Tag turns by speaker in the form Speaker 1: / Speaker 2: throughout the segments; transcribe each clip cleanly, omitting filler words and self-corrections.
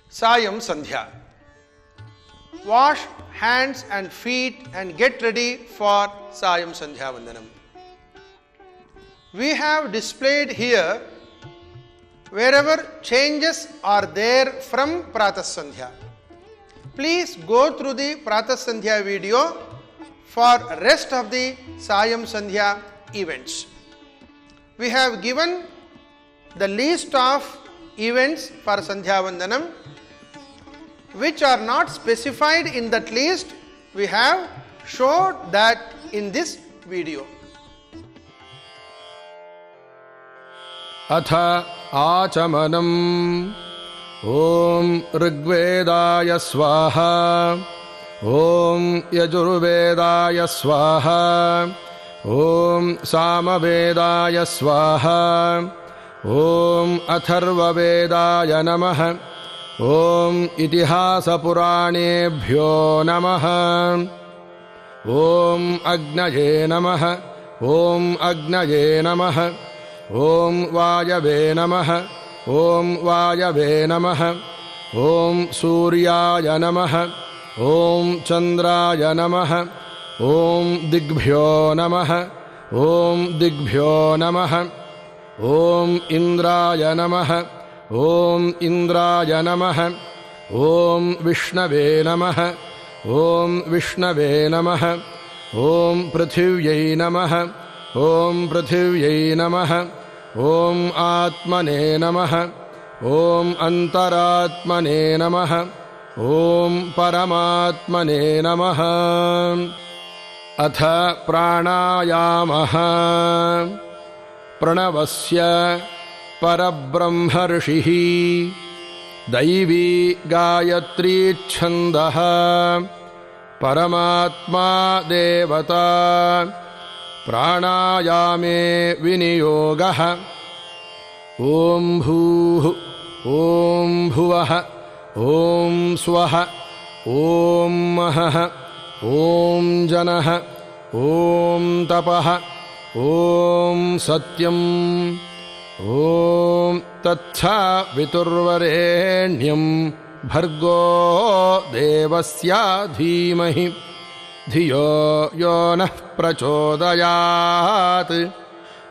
Speaker 1: Sayam Sandhya. Wash hands and feet and get ready for Sayam Sandhya Vandanam. We have displayed here wherever changes are there from Pratah Sandhya. Please go through the Pratah Sandhya video for rest of the Sayam Sandhya events. We have given the list of events for Sandhya Vandanam which are not specified in that list. We have showed that in this video.
Speaker 2: Atha Achamanam. Om Rigvedaya Swaha. Om Yajurvedaya Swaha. Om Samavedaya Swaha. Om Atharvavedaya Namaha. Om Itihasa Puranebhyo Namaha. Om Agnaye Namaha. Om Agnaye Namaha. Om Vayave Namaha. Om Vayave Namaha. Om Suryaya Namaha. Om Chandraya Namaha. Om Digbhyo Namaha. Om Digbhyo Namaha. Om Indraya Namaha. Om Indraya Namaha. Om Vishnave Namaha. Om Vishnave Namaha. Om Prithivye Namaha. Om Prithivye Namaha. Om Atmane Namaha. Om Antaratmane Namaha. Om Paramatmane Namaha. Atha Pranayamaha. Pranavasya Parabrahmarshihi Daivi Gayatri Chandaha Paramatma Devata Pranayame Viniyogaha Om Bhuh Om Bhuvaha Om Swaha Om Mahaha Om Janaha Om Tapaha Om Satyam Om Tatha Viturvarenyam Bhargo Devasya Dhimahi Dhiyo Yonah Prachodayat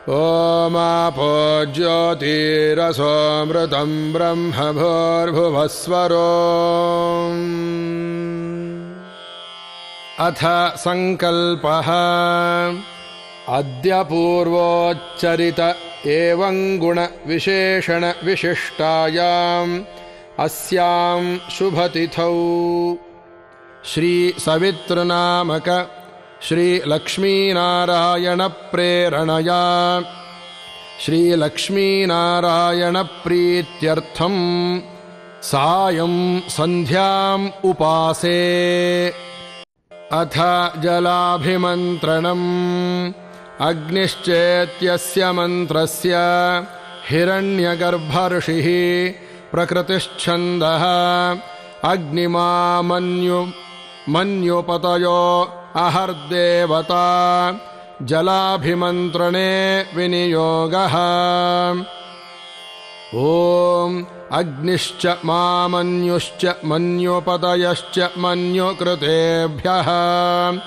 Speaker 2: Om Apo Jyotirasomrutam Brahma Bhurvasvarom. Atha Sankalpaha. Adya Purvocharita Evam Guna Visheshana Vishishtayam Asyam Shubhatithau Shri Savitranamaka Shri Lakshmi Narayana Preranaya Shri Lakshmi Narayana Prityartham Sayam Sandhyam Upase. Atha Jalabhimantranam Agnischetyasya mantrasya Hiranyagarbharshihi Prakritischandaha Agnima Manyupatayo Ahardevata Jalabhimantrane Viniyogaha. Om Agnischa Mamanyuscha Manyupatayascha Manyukritebhyaha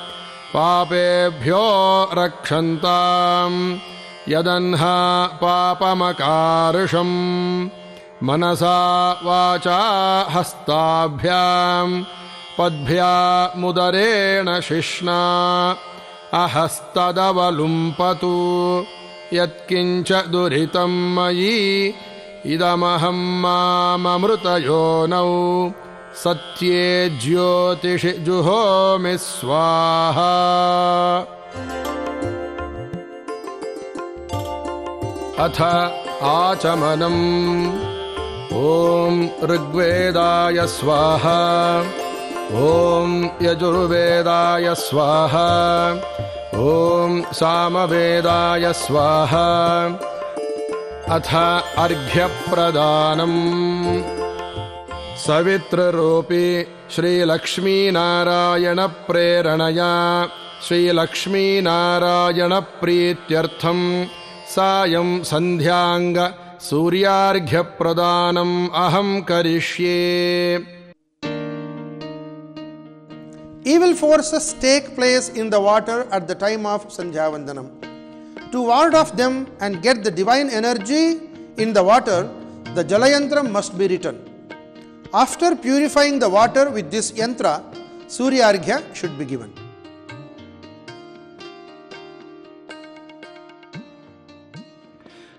Speaker 2: Papebhyo Rakshantam Yadanha Papamakariషam Manasa Vacha Hastabhyam Padbhya Mudarena Shishna Ahastadavalumpatu Yatkincha Duritam Mayi Idamaham Mamamrutayo Satye Jyotishi Juhomi Swaha. Atha Achamanam. Om Rigvedaya Swaha. Om Yajurvedaya Swaha. Om Samavedaya Swaha. Atha Arghya Pradanam. Savitraropi Shri Lakshmi Narayana Preranaya Shri Lakshmi Narayana Prityartham Sayam Sandhyanga सूर्यार्घ्यप्रदानम् अहं करिष्ये.
Speaker 1: Evil forces take place in the water at the time of Sandhya Vandanam. To ward off them and get the divine energy in the water, the Jalayantram must be written. After purifying the water with this yantra, Suryarghya should be given.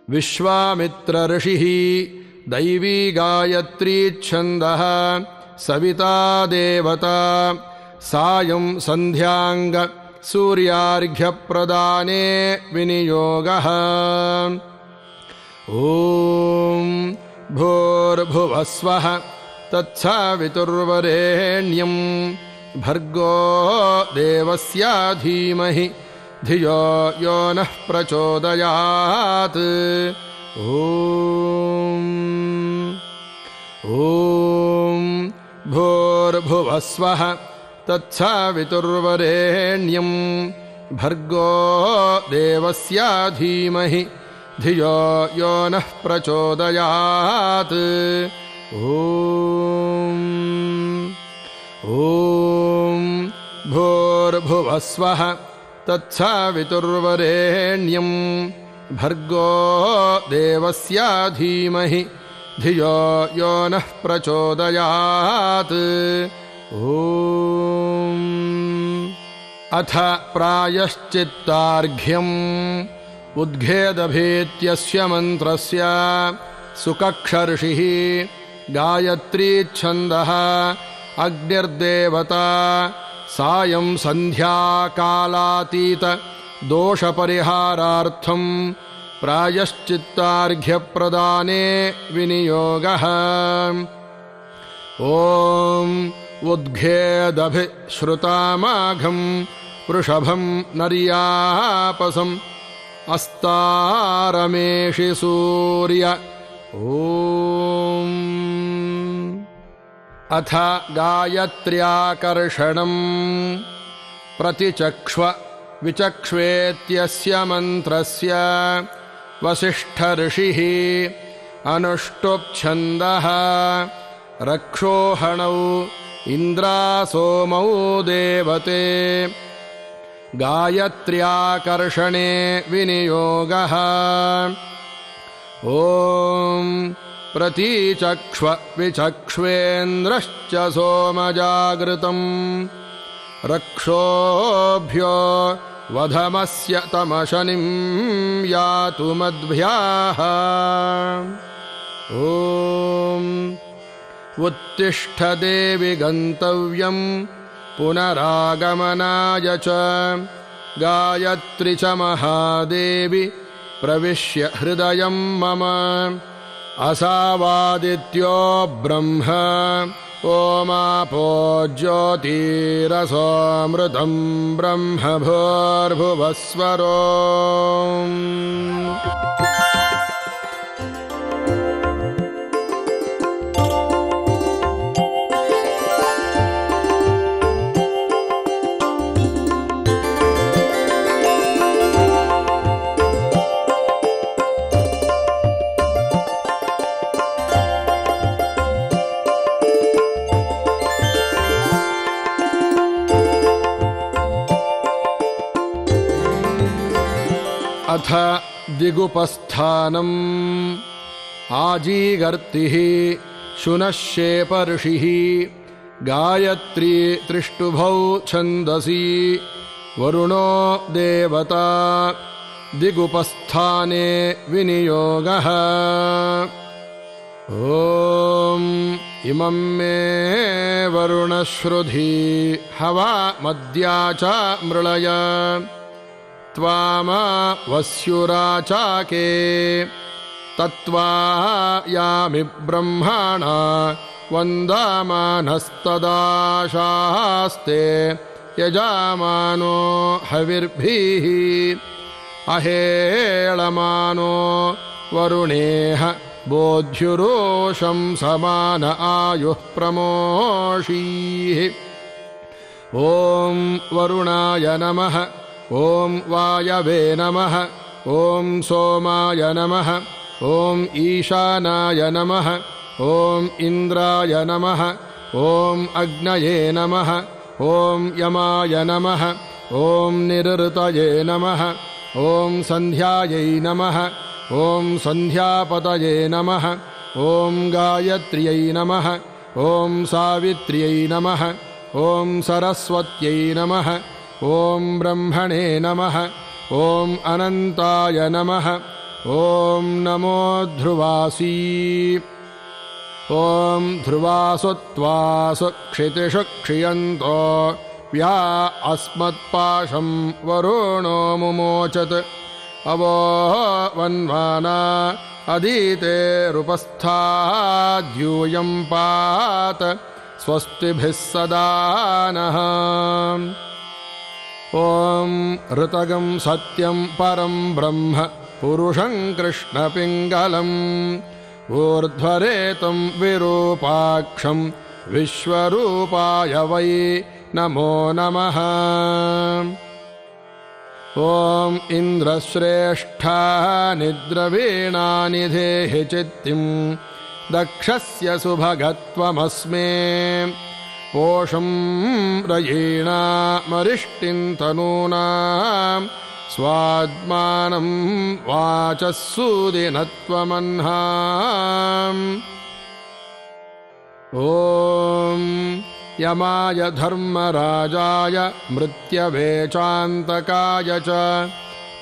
Speaker 2: Vishwamitra Rishihi Daivi Gayatri Chandaha Savita Devata Sayam Sandhyanga Suryarghya Pradane Viniyogaha. Om Bhurabhuvasvaha Tatsaviturvarenyam Bhargo Devasya Dhimahi Dhiyo Yonah Prachodayat. Om Bhurabhuvasvaha Tatsaviturvarenyam Bhargo Devasya Dhimahi Dhiyo Yonah Prachodayat. Om Bhurabhuvasvaha Tatsaviturvarenyam Bhargo Devasya Dhimahi Dhiyo Yonah Prachodayat. Atha Prayashchittarghyam Udghedabhetyasya mantrasya Sukaksharshihi Gayatri Chandaha Agnirdevata Sayam Sandhya Kalatita Dosha Pariharartham Prayashchittarghya Pradane Viniyogaha. Om Udghedabhi Shrutamagham Vrushabham Naryapasam Astarameshi Surya. Om Atha Gayatryakarşanam Pratichakshva Vichakshvetyasya mantrasya Vasishtha Rishihi Anuštupchandaha Rakshohanau Indra Somau Devate Gayatryakarshane Viniyogaha. Om Pratichakshva Vichakshvendrascha Somajagritam Rakshobhyo Vadhamasya Tamashanim Yatu Madbhyaha. Om Uttishta Devi Gantavyam Punaragamanaya cha Gayatri cha Mahadevi Pravishya Hridayam Mama Asavadityo Brahma Omapo Jyotirasomrutam Brahma Bhurabhuvasvarom. Atha Digupasthanam Ajigartihi Shunasheparshihi Gayatri Trishtubhau Chandasi Varuno Devata Digupasthane Viniyogaha. Om Imam me Varunashrudhi Hava Madhyacha Mrulaya Tvama Vasyurachake Tattva Yami Brahmana Vandamanastadashaste Yajamano Havirbhihi Ahelamano Varuneha Bodhyurosham Samana Ayuh Pramoshihi. Om Varunaya Namaha Om Vayave Namaha Om Somaya Namaha ॐ ईशानाय नमः ॐ इन्द्राय नमः ॐ अग्नये नमः ॐ यमाय नमः ॐ निरृतये नमः ॐ सन्ध्यायै नमः ॐ सन्ध्यापतये नमः ॐ गायत्र्यै नमः ॐ सावित्र्यै नमः ॐ सरस्वत्यै नमः ॐ ब्रह्मणे नमः ॐ अनन्ताय नमः ॐ नमो ध्रुवासी ॐ ध्रुवासु त्वासु क्षितिषु क्षियन्तो व्या अस्मत्पाशं वरुणो मुमोचत् अवो वन्वाना अदीतेरुपस्थाद्यूयं पात स्वस्तिभिः सदा नः ॐ ऋतगं सत्यं परं ब्रह्म पुरुषं कृष्णपिङ्गलम् ऊर्ध्वरेतं विरूपाक्षं विश्वरूपाय वै नमो नमः ॐ इन्द्रश्रेष्ठा निद्रवीणानिधेहि चित्तिं दक्षस्य सुभगत्वमस्मे पोषं रयीणामरिष्टिं तनूनां स्वात्मानं वाचः सुदिनत्वमह्नाम् ॐ यमाय धर्मराजाय मृत्यवे चान्तकाय च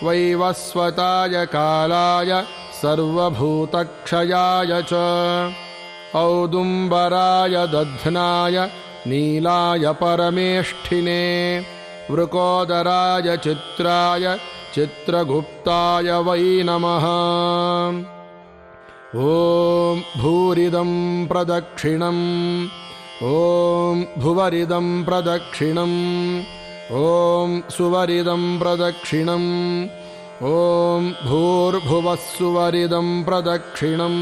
Speaker 2: वैवस्वताय कालाय सर्वभूतक्षयाय च औदुम्बराय दध्नाय नीलाय परमेष्ठिने वृकोदराय चित्राय चित्रगुप्ताय वै नमः ॐ भूरिदं प्रदक्षिणम् ॐ भुवरिदं प्रदक्षिणम् ॐ सुवरिदं प्रदक्षिणम् ॐ भूर्भुवः सुवरिदं प्रदक्षिणम्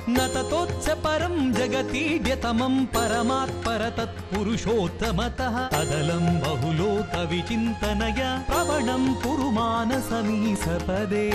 Speaker 3: न ततोच्च परं जगतीड्यतमं परमात्पर तत्पुरुषोत्तमतः तदलं बहुलोकविचिन्तनया प्रवणं कुरु मानसमीसपदे